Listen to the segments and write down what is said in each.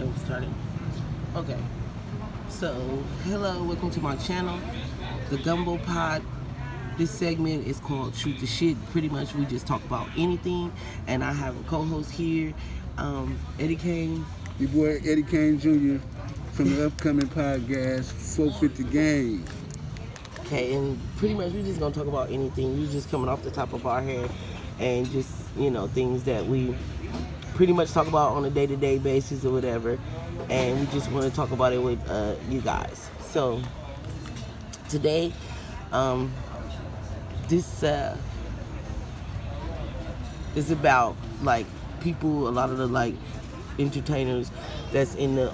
Okay, we started. Okay. So, hello, welcome to my channel, the Gumbo Pod. This segment is called Shoot the Shit. Pretty much we just talk about anything, and I have a co-host here, Eddie Kane. Your boy Eddie Kane Jr. from the upcoming podcast 450 Game. Okay, and pretty much we're just gonna talk about anything. We're just coming off the top of our head, and just things that we pretty much talk about on a day-to-day basis or whatever, and we just want to talk about it with you guys. So today, this is about like people, a lot of the like entertainers that's in the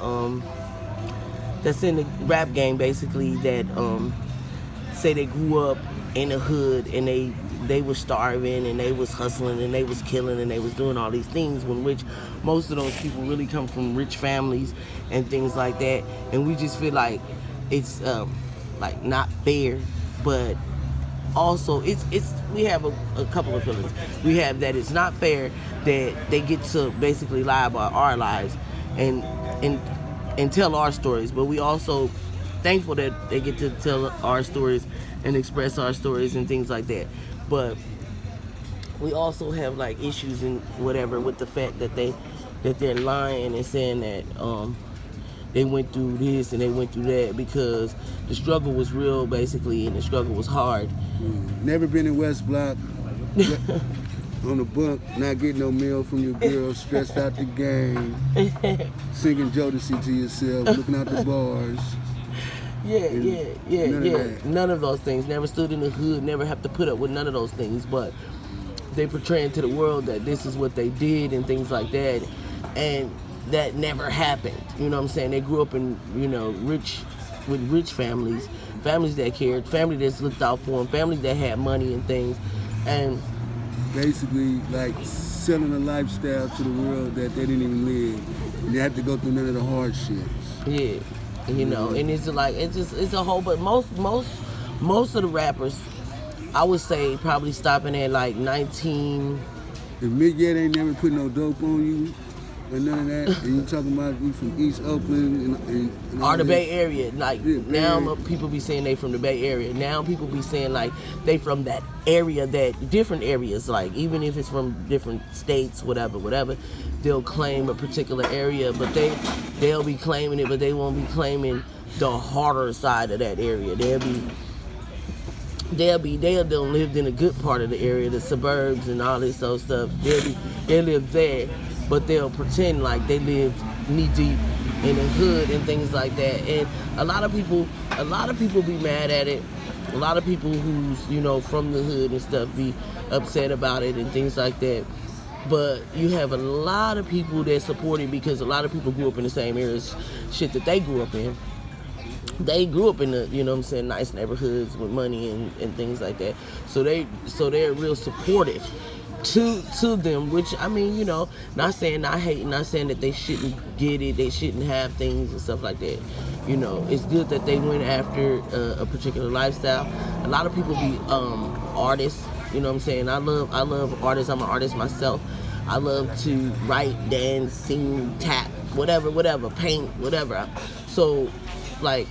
rap game basically, that say they grew up in the hood and they were starving and they was hustling and they was killing and they was doing all these things, when which most of those people really come from rich families and things like that. And we just feel like it's like not fair, but also it's we have a couple of feelings. We have that it's not fair that they get to basically lie about our lives and tell our stories, but we also thankful that they get to tell our stories and express our stories and things like that. But we also have like issues and whatever with the fact that they're lying and saying that they went through this and they went through that, because the struggle was real basically, and the struggle was hard. Never been in West Block, on the book, not getting no meal from your girl, stressed out the game, singing Jodeci to yourself, looking out the bars. None of those things. Never stood in the hood, never have to put up with none of those things, but they portraying to the world that this is what they did and things like that, and that never happened. You know what I'm saying? They grew up in, rich families that cared, family that's looked out for them, family that had money and things, and basically like selling a lifestyle to the world that they didn't even live. And they had to go through none of the hardships. Yeah. And it's like it's a whole, but most of the rappers, I would say, probably stopping at like 19. If Mick Yet ain't never put no dope on you or none of that, and you talking about you from East Oakland and or the Bay Area, like now Bay. People be saying they from the Bay Area. Now people be saying like they from that area, that different areas, like even if it's from different states, whatever, they'll claim a particular area, but they'll be claiming it, but they won't be claiming the harder side of that area. They'll live in a good part of the area, the suburbs and all this other stuff. They live there, but they'll pretend like they live knee deep in the hood and things like that. And a lot of people be mad at it. A lot of people who's from the hood and stuff be upset about it and things like that. But you have a lot of people that support it, because a lot of people grew up in the same areas, shit that they grew up in. They grew up in the, nice neighborhoods with money and things like that. So they're real supportive to them, which, I mean, not saying I hate, not saying that they shouldn't get it, they shouldn't have things and stuff like that. It's good that they went after a particular lifestyle. A lot of people be artists. You know what I'm saying? I love artists. I'm an artist myself. I love to write, dance, sing, tap, whatever, paint, whatever. So, like,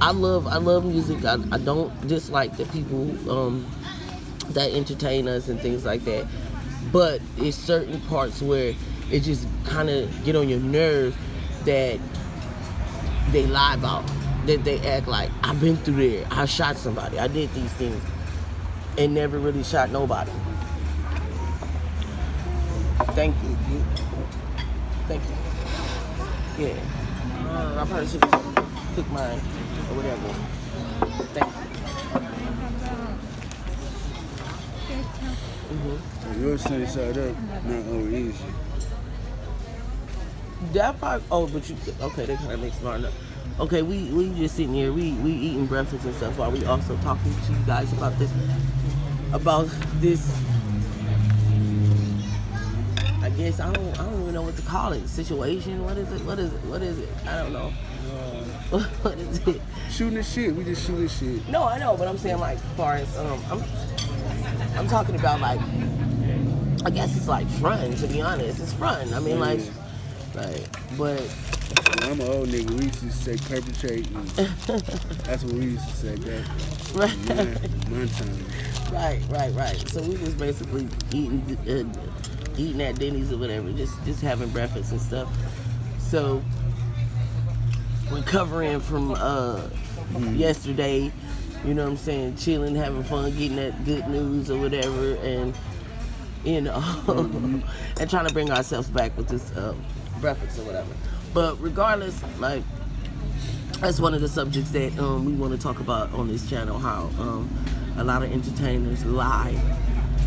I love music. I don't dislike the people that entertain us and things like that. But it's certain parts where it just kind of get on your nerves that they lie about, that they act like, I've been through there, I shot somebody, I did these things, and never really shot nobody. Thank you. Yeah. I probably should have took mine or whatever. Thank you. Mm-hmm. Yours sunny side up, not over easy. That part. Oh, but you okay? They kind of make smart enough. Okay, we just sitting here. We eating breakfast and stuff while we also talking to you guys about this. I guess I don't even know what to call it. Situation. What is it? I don't know. What is it? Shooting the shit. We just shooting shit. No, I know, but I'm saying like, as far as I'm talking about like, I guess it's like fun. To be honest, it's fun. I mean, like, Right. But I'm an old nigga. We used to say perpetrate. And that's what we used to say. That my time. Right. So we just basically eating at Denny's or whatever, just having breakfast and stuff. So recovering from yesterday, you know what I'm saying, chilling, having fun, getting that good news or whatever, and you know, and trying to bring ourselves back with this breakfast or whatever. But regardless, like, that's one of the subjects that we want to talk about on this channel, how a lot of entertainers lie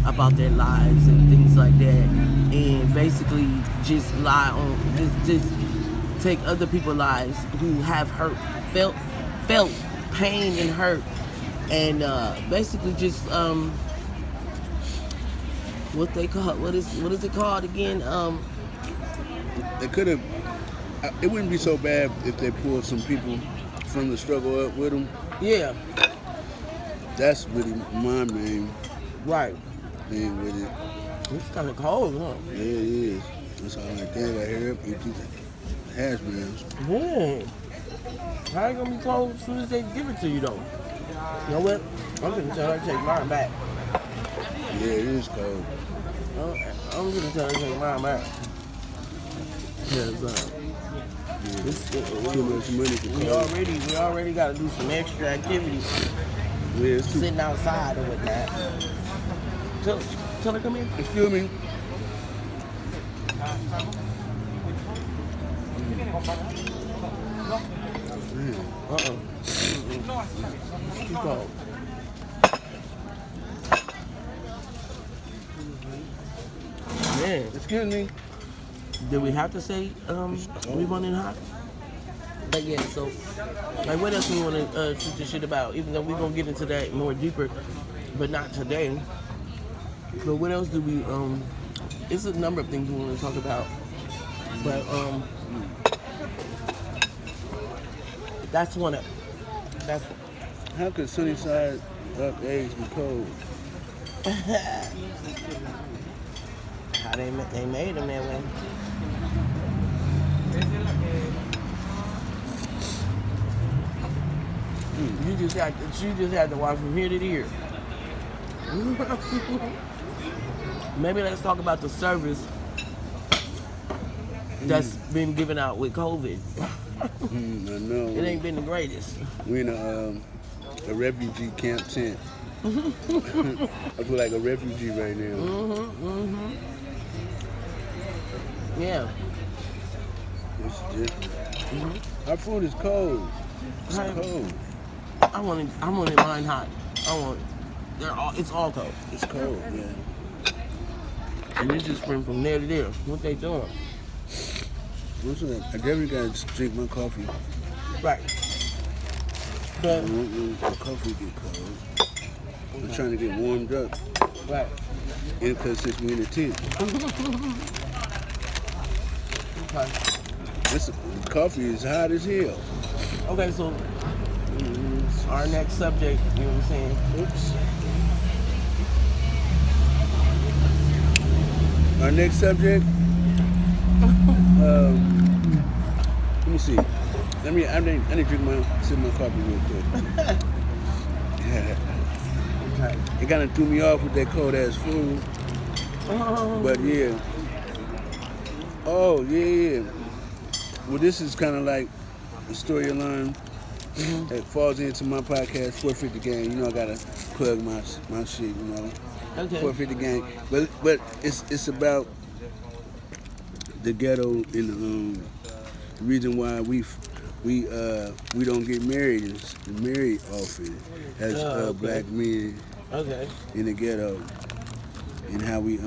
about their lives and things like that, and basically just lie on, just take other people's lives who have felt pain and hurt, and basically just what is it called again? They could have. It wouldn't be so bad if they pulled some people from the struggle up with them. Yeah. That's really my main Right. thing with it. It's kind of cold, huh? Yeah, it is. That's all like that. I hear eat these hash browns. Yeah. How you gonna be cold as soon as they give it to you, though? You know what? I'm gonna tell her to take mine back. Yeah, it is cold. I'm gonna tell her to take mine back. Because Too much money for cold. we already got to do some extra activities, Yeah, it's too. sitting outside or whatnot. Tell her come in. Excuse me. Too cold. Man, Excuse me. did we have to say we want it hot? But yeah, so like what else we want to shoot this shit about? Even though we're gonna get into that more deeper, but not today. But what else do we it's a number of things we want to talk about. But that's one of that's How could sunny side up eggs be cold? how they made them that way. You just had to watch from here to here. Maybe let's talk about the service that's been given out with COVID. I know. It ain't been the greatest. We in a refugee camp tent. I feel like a refugee right now. Yeah. It's different. Our food is cold. It's cold. I want it mine hot. It's all cold. It's cold, yeah. And you just sprint from there to there. What they doing? Listen, I definitely gotta drink my coffee. Right. But When the coffee get cold, I'm trying to get warmed up. right. And because since we in the tent, Okay. this coffee is hot as hell. Okay, so our next subject, you know what I'm saying? Oops. Our next subject. Let me see. I need to drink my coffee real quick. Okay. It kind of threw me off with that cold ass food. But yeah. Oh yeah. Well, this is kind of like the storyline that falls into my podcast, 450 Gang. You know, I gotta plug my shit. You know, Okay. 450 Gang. But it's about the ghetto and the reason why we don't get married is married often as okay. black men Okay. in the ghetto, and how we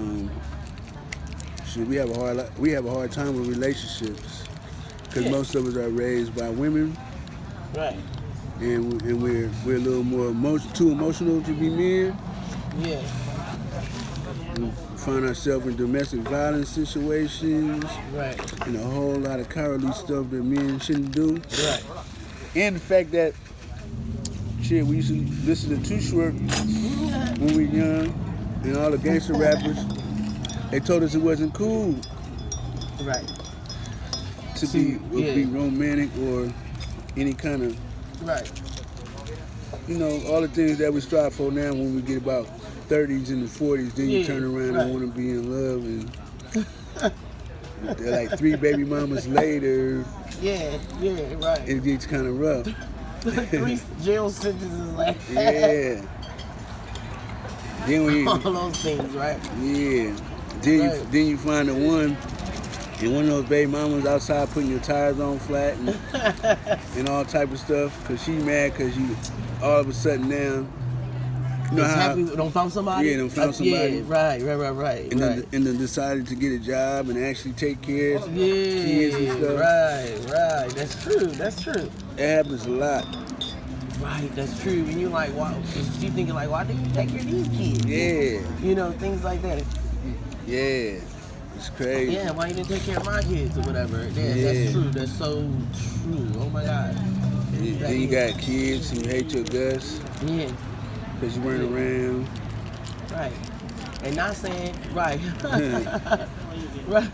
we have a hard time with relationships because most of us are raised by women, Right. and we're a little more too emotional to be men. Yeah. We find ourselves in domestic violence situations Right. and a whole lot of cowardly stuff that men shouldn't do. Right. And the fact that, shit, we used to listen to Too Short when we were young, and all the gangster rappers, they told us it wasn't cool. Right. to be romantic or any kind of Right. all the things that we strive for now when we get about 30s and the 40s, then you turn around and want to be in love, and they're like 3 baby mamas later. Yeah, right. It gets kind of rough. 3 jail sentences like Yeah. Then all those things, right? Yeah. Then you find the one, and one of those baby mamas outside putting your tires on flat and all type of stuff, because she mad because you all of a sudden now, you know how happy don't found somebody. Yeah, don't found somebody. Yeah, right. And then decided to get a job and actually take care of kids and stuff. Right. That's true. It happens a lot. Right, that's true. And you're like, wow, she thinking like, why didn't you take care of these kids? Yeah. Things like that. Yeah. It's crazy. Yeah, why you didn't take care of my kids or whatever. Yeah, that's true. That's so true. Oh my God. Then you got kids and you hate your guts. Yeah. Because you weren't around. Right. And not saying, right. Right.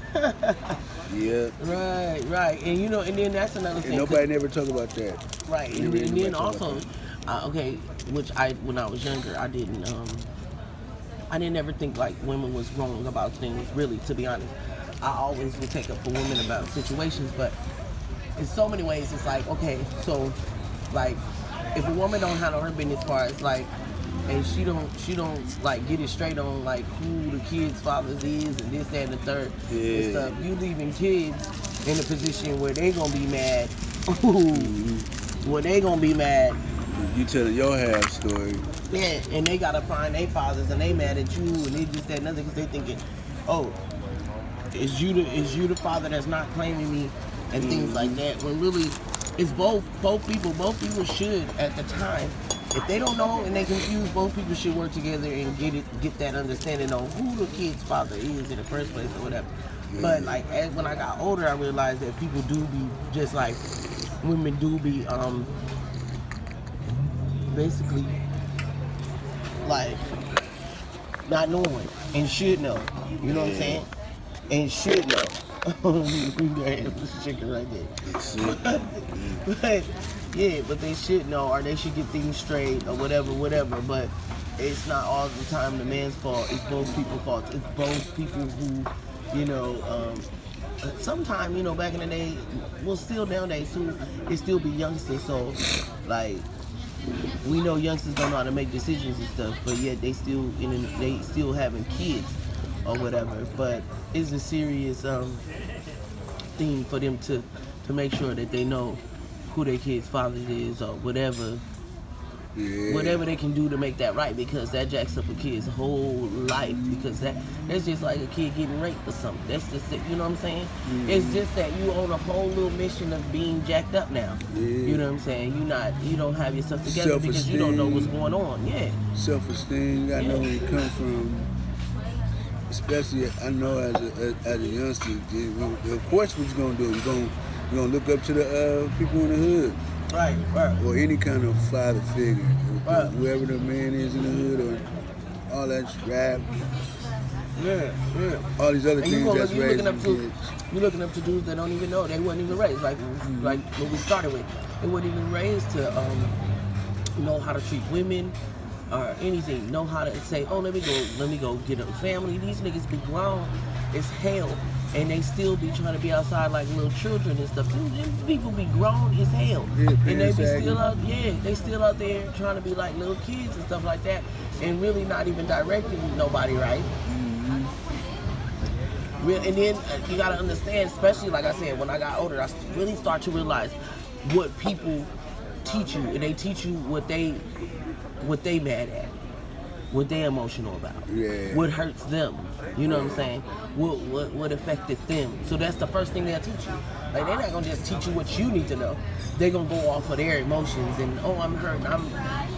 Yeah. Right. And and then that's another thing. And nobody never talk about that. Right. And then also, when I was younger, I didn't ever think like women was wrong about things, really, to be honest. I always would take up for women about situations, but in so many ways it's like, okay, so like if a woman don't handle her business as far as like, and she don't like get it straight on like who the kids' fathers is and this, that, and the third and stuff, you leaving kids in a position where they gonna be mad. Where they gonna be mad. You telling your half story. Yeah, and they gotta find their fathers and they mad at you and they just that nothing because they thinking, oh, is you the father that's not claiming me and things like that. When really it's both people. Both people should at the time. If they don't know and they confused, both people should work together and get that understanding on who the kid's father is in the first place or whatever. But like when I got older, I realized that people do be just like women do be basically like not knowing and should know. You know what I'm saying? And should know. This chicken right there. But they should know, or they should get things straight, or whatever. But it's not all the time the man's fault. It's both people's fault. It's both people who, sometimes, back in the day, well, still nowadays too, it still be youngsters. So, like, we know youngsters don't know how to make decisions and stuff, but yet they still having kids or whatever. But it's a serious thing for them to make sure that they know who their kid's father is or whatever they can do to make that right, because that jacks up a kid's whole life, because that's just like a kid getting raped or something. That's just it, you know what I'm saying? It's just that you on a whole little mission of being jacked up now. You know what I'm saying? You don't have yourself together because you don't know what's going on. Self-esteem, I know where you come from. Especially, I know as a youngster, of course what you're gonna do, you're gonna look up to the people in the hood. Right. Or any kind of father figure. Whoever the man is in the hood, or all that rap. Yeah. All these other things that's raising kids. You're looking up to dudes that don't even know. They weren't even raised. Like what we started with. They weren't even raised to know how to treat women or anything. Know how to say, oh, let me go get a family. These niggas be grown as hell, and they still be trying to be outside like little children and stuff. Them people be grown as hell, and they be still out. They still out there trying to be like little kids and stuff like that, and really not even directing nobody right. And then you gotta understand, especially like I said, when I got older, I really start to realize what people teach you, and they teach you what they mad at, what they emotional about, what hurts them. You know what I'm saying? What affected them. So that's the first thing they'll teach you. Like, they're not gonna just teach you what you need to know. They're gonna go off of their emotions and, oh, I'm hurt,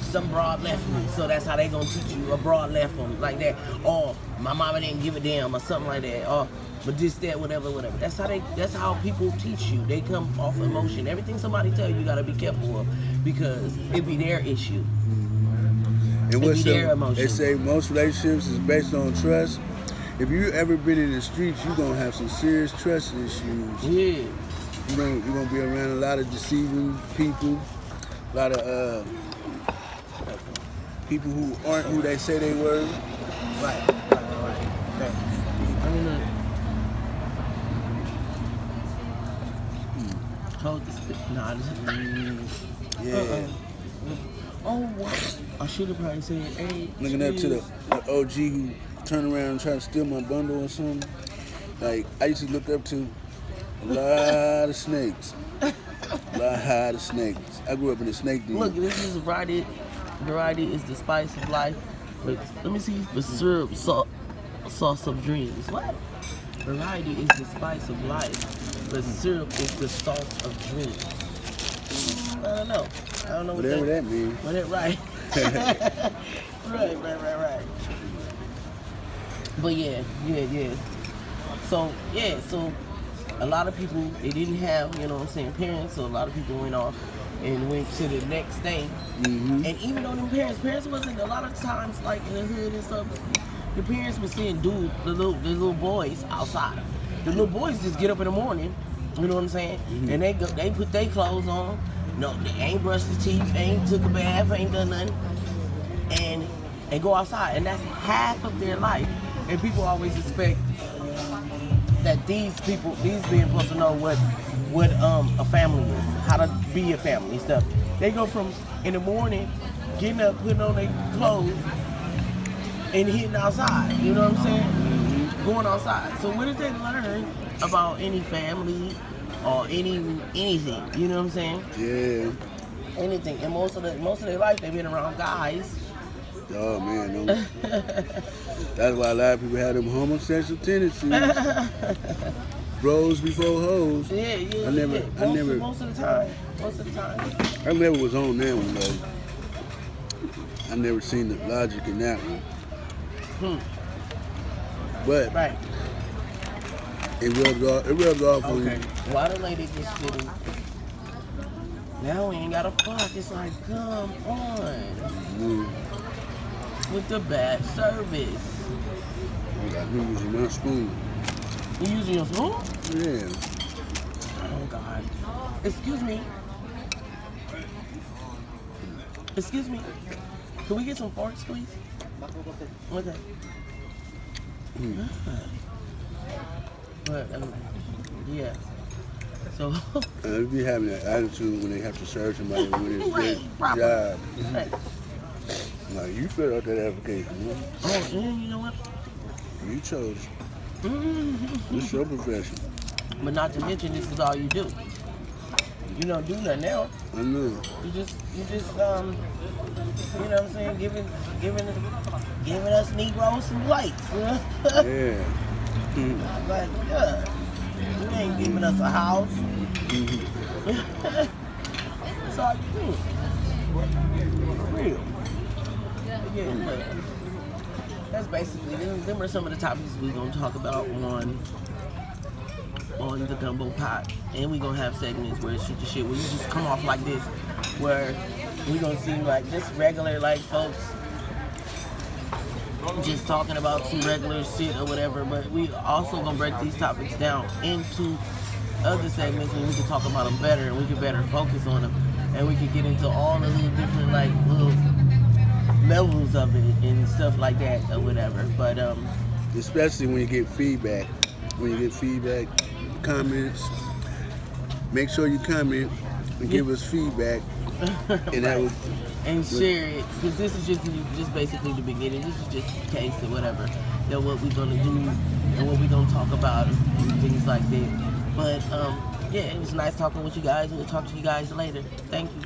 some broad left me. So that's how they gonna teach you. A broad left them like that. Or my mama didn't give a damn or something like that. Or but this, that, whatever. That's how people teach you. They come off emotion. Everything somebody tell you gotta be careful of, because it be their issue. And what's their emotion. They say most relationships is based on trust. If you ever been in the streets, you're gonna have some serious trust issues. you're gonna be around a lot of deceiving people, a lot of people who aren't who they say they were. Right. Okay. I mean, look. Hold this. Nah, this is. Yeah. Oh, wow. I should have probably said, hey. Looking up to the OG who turned around and tried to steal my bundle or something. Like, I used to look up to a lot of snakes. A lot of snakes. I grew up in a snake den. Look, this is variety. Variety is the spice of life. But let me see. The syrup sauce of dreams. What? Variety is the spice of life. But syrup is the sauce of dreams. I don't know. I don't know what Whatever that means. Right. right. But yeah. So a lot of people, they didn't have, you know what I'm saying, parents, so a lot of people went off and went to the next thing. Mm-hmm. And even though them parents wasn't, a lot of times, like in the hood and stuff, the parents were seeing the little boys outside. The little boys just get up in the morning, you know what I'm saying, and they put their clothes on. No, they ain't brushed their teeth, ain't took a bath, ain't done nothing, and go outside, and that's half of their life. And people always expect that these being supposed to know what a family is, how to be a family and stuff. They go from in the morning, getting up, putting on their clothes, and hitting outside. You know what I'm saying? Going outside. So what did they learn about any family or anything? You know what I'm saying? Yeah. Anything. And most of their life they've been around guys. Oh man, that's why a lot of people have them homosexual tendencies. Bros before hoes. Yeah. Most of the time. I never was on that one though. I never seen the logic in that one. But right. It rubs off on you. Okay. Why the lady gets sitting? Now we ain't gotta fuck. It's like, come on. With the bad service. I got him using my spoon. You using your spoon? Yeah. Oh God. Excuse me. Can we get some forks, please? Okay. But yeah. So They be having that attitude when they have to serve somebody when it's their job. Right. Like, you filled out that application, man. Oh, and you know what? You chose. It's your profession. But not to mention, this is all you do. You don't do nothing else. I know. You just you know what I'm saying, giving us Negroes some lights. Yeah. Like, yeah. You ain't giving us a house. That's all you do. For real. Yeah, but that's basically, them are some of the topics we're going to talk about on the Gumbo Pot. And we're going to have segments where it's shoot the shit, where you just come off like this, where we're going to seem like just regular, like, folks just talking about some regular shit or whatever, but we also going to break these topics down into other segments where we can talk about them better and we can better focus on them, and we can get into all the little different, like, little levels of it and stuff like that or whatever. But especially when you get feedback. Comments, make sure you comment and give us feedback. And that was, and share it, because this is just basically the beginning. This is just a case or whatever. That what we're gonna do and what we're gonna talk about and things like that. But yeah, it was nice talking with you guys. We'll talk to you guys later. Thank you.